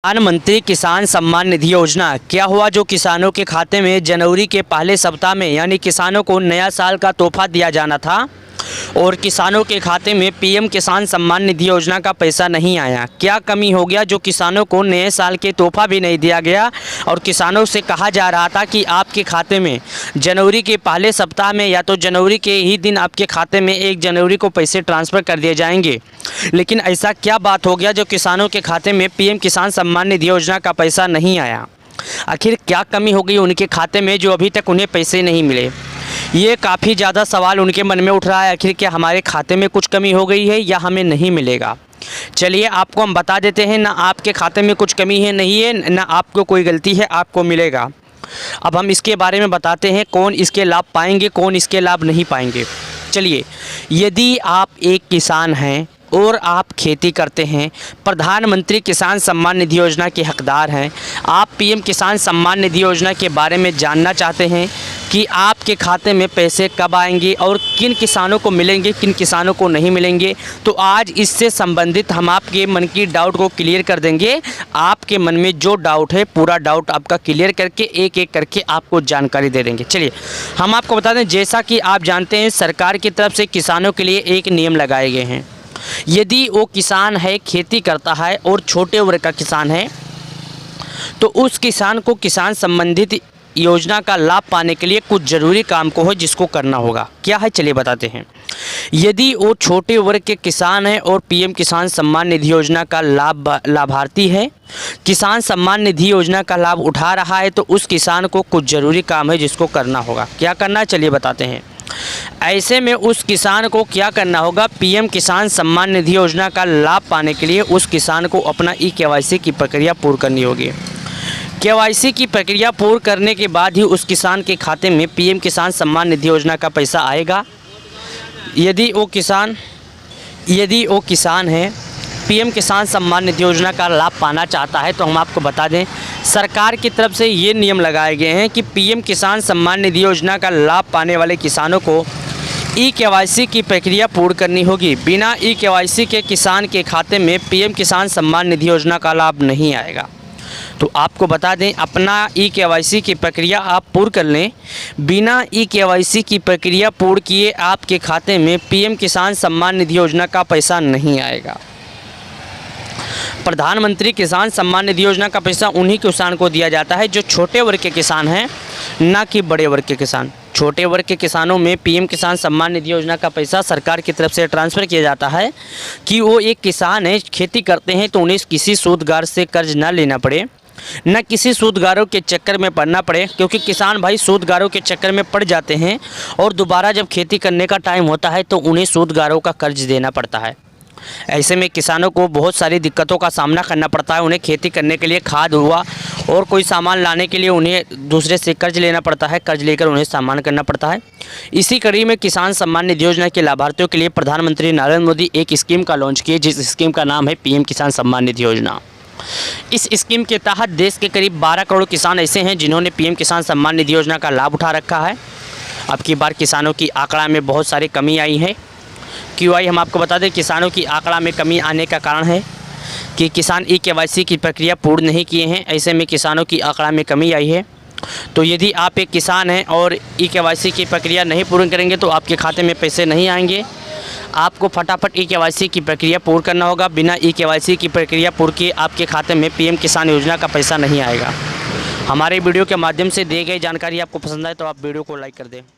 प्रधानमंत्री किसान सम्मान निधि योजना क्या हुआ जो किसानों के खाते में जनवरी के पहले सप्ताह में यानी किसानों को नया साल का तोहफा दिया जाना था और किसानों के खाते में पीएम किसान सम्मान निधि योजना का पैसा नहीं आया। क्या कमी हो गया जो किसानों को नए साल के तोहफा भी नहीं दिया गया और किसानों से कहा जा रहा था कि आपके खाते में जनवरी के पहले सप्ताह में या तो जनवरी के ही दिन आपके खाते में 1 जनवरी को पैसे ट्रांसफ़र कर दिए जाएंगे। लेकिन ऐसा क्या बात हो गया जो किसानों के खाते में पीएम किसान सम्मान निधि योजना का पैसा नहीं आया? आखिर क्या कमी हो गई उनके खाते में जो अभी तक उन्हें पैसे नहीं मिले? ये काफ़ी ज़्यादा सवाल उनके मन में उठ रहा है। आखिर क्या हमारे खाते में कुछ कमी हो गई है या हमें नहीं मिलेगा? चलिए आपको हम बता देते हैं, ना आपके खाते में कुछ कमी है नहीं है, ना आपको कोई गलती है, आपको मिलेगा। अब हम इसके बारे में बताते हैं कौन इसके लाभ पाएंगे, कौन इसके लाभ नहीं पाएंगे। चलिए, यदि आप एक किसान हैं और आप खेती करते हैं, प्रधानमंत्री किसान सम्मान निधि योजना के हकदार हैं, आप पीएम किसान सम्मान निधि योजना के बारे में जानना चाहते हैं कि आपके खाते में पैसे कब आएंगे और किन किसानों को मिलेंगे, किन किसानों को नहीं मिलेंगे, तो आज इससे संबंधित हम आपके मन की डाउट को क्लियर कर देंगे। आपके मन में जो डाउट है पूरा डाउट आपका क्लियर करके एक एक करके आपको जानकारी दे देंगे। चलिए हम आपको बता दें, जैसा कि आप जानते हैं सरकार की तरफ से किसानों के लिए एक नियम लगाए गए हैं। यदि वो किसान है, खेती करता है और छोटे वर्ग का किसान है, तो उस किसान को किसान संबंधित योजना का लाभ पाने के लिए कुछ ज़रूरी काम को है जिसको करना होगा। क्या है चलिए बताते हैं। यदि वो छोटे वर्ग के किसान है और पीएम किसान सम्मान निधि योजना का लाभार्थी है, किसान सम्मान निधि योजना का लाभ उठा रहा है, तो उस किसान को कुछ ज़रूरी काम है जिसको करना होगा। क्या करना है चलिए बताते हैं। ऐसे में उस किसान को क्या करना होगा? पीएम किसान सम्मान निधि योजना का लाभ पाने के लिए उस किसान को अपना केवाईसी की प्रक्रिया पूर्ण करनी होगी। केवाईसी की प्रक्रिया पूर्ण करने के बाद ही उस किसान के खाते में पीएम किसान सम्मान निधि योजना का पैसा आएगा। यदि वो किसान है, पीएम किसान सम्मान निधि योजना का लाभ पाना चाहता है, तो हम आपको बता दें सरकार की तरफ से ये नियम लगाए गए हैं कि पीएम किसान सम्मान निधि योजना का लाभ पाने वाले किसानों को केवाईसी की प्रक्रिया पूर्ण करनी होगी। बिना केवाईसी के किसान के खाते में पीएम किसान सम्मान निधि योजना का लाभ नहीं आएगा। तो आपको बता दें, अपना केवाईसी की प्रक्रिया आप पूर्ण कर लें। बिना केवाईसी की प्रक्रिया पूर्ण किए आपके खाते में पीएम किसान सम्मान निधि योजना का पैसा नहीं आएगा। प्रधानमंत्री किसान सम्मान निधि योजना का पैसा उन्हीं किसान को दिया जाता है जो छोटे वर्ग के किसान हैं, ना कि बड़े वर्ग के किसान। छोटे वर्ग के किसानों में पीएम किसान सम्मान निधि योजना का पैसा सरकार की तरफ से ट्रांसफ़र किया जाता है कि वो एक किसान है, खेती करते हैं, तो उन्हें किसी सूदगार से कर्ज ना लेना पड़े, न किसी सूदगारों के चक्कर में पड़ना पड़े, क्योंकि किसान भाई सूदगारों के चक्कर में पड़ जाते हैं और दोबारा जब खेती करने का टाइम होता है तो उन्हें सूदगारों का कर्ज देना पड़ता है। ऐसे में किसानों को बहुत सारी दिक्कतों का सामना करना पड़ता है। उन्हें खेती करने के लिए खाद हुआ और कोई सामान लाने के लिए उन्हें दूसरे से कर्ज लेना पड़ता है, कर्ज लेकर उन्हें सामान करना पड़ता है। इसी कड़ी में किसान सम्मान निधि योजना के लाभार्थियों के लिए प्रधानमंत्री नरेंद्र मोदी एक स्कीम का लॉन्च किए, जिस स्कीम का नाम है पीएम किसान सम्मान निधि योजना। इस स्कीम के तहत देश के करीब 12 करोड़ किसान ऐसे हैं जिन्होंने पीएम किसान सम्मान निधि योजना का लाभ उठा रखा है। अब की बार किसानों की आंकड़ा में बहुत सारी कमी आई है। क्यों आई हम आपको बता दें। किसानों की आंकड़ा में कमी आने का कारण है कि किसान केवाईसी की प्रक्रिया पूर्ण नहीं किए हैं। ऐसे में किसानों की आंकड़ा में कमी आई है। तो यदि आप एक किसान हैं और केवाईसी की प्रक्रिया नहीं पूर्ण करेंगे तो आपके खाते में पैसे नहीं आएंगे। आपको फटाफट केवाईसी की प्रक्रिया पूर्ण करना होगा। बिना केवाईसी की प्रक्रिया पूर्ण किए आपके खाते में पीएम किसान योजना का पैसा नहीं आएगा। हमारे वीडियो के माध्यम से दी गई जानकारी आपको पसंद आए तो आप वीडियो को लाइक कर दें।